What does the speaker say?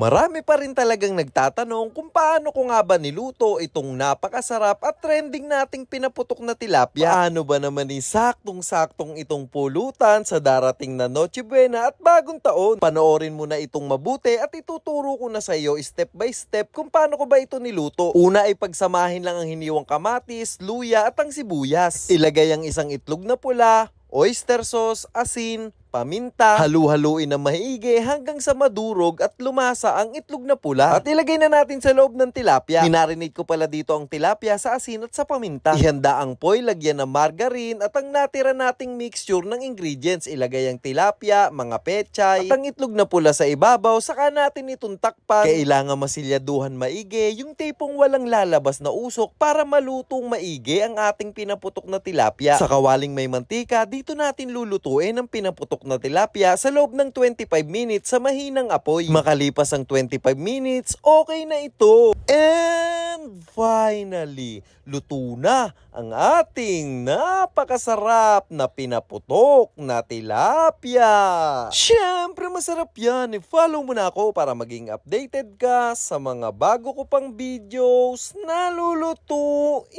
Marami pa rin talagang nagtatanong kung paano ko nga ba niluto itong napakasarap at trending nating pinaputok na tilapia. Paano ba naman saktong-saktong itong pulutan sa darating na Noche Buena at bagong taon? Panoorin mo na itong mabuti at ituturo ko na sa iyo step by step kung paano ko ba ito niluto. Una ay pagsamahin lang ang hiniwang kamatis, luya at ang sibuyas. Ilagay ang isang itlog na pula, oyster sauce, asin, paminta, halu-haluin na maigi hanggang sa madurog at lumasa ang itlog na pula. At ilagay na natin sa loob ng tilapia. Minarinate ko pala dito ang tilapia sa asin at sa paminta. Ihanda ang foil, lagyan ng margarine at ang natira nating mixture ng ingredients. Ilagay ang tilapia, mga pechay, at ang itlog na pula sa ibabaw. Saka natin itong takpan. Kailangan masilyaduhan maigi, yung tipong walang lalabas na usok para malutong maigi ang ating pinaputok na tilapia. Sa kawaling may mantika, dito natin lulutuin ang pinaputok na tilapia sa loob ng 25 minutes sa mahinang apoy. Makalipas ang 25 minutes, okay na ito. And finally, luto na ang ating napakasarap na pinaputok na tilapia. Siyempre masarap yan. I-follow mo na ako para maging updated ka sa mga bago ko pang videos na lulutuin.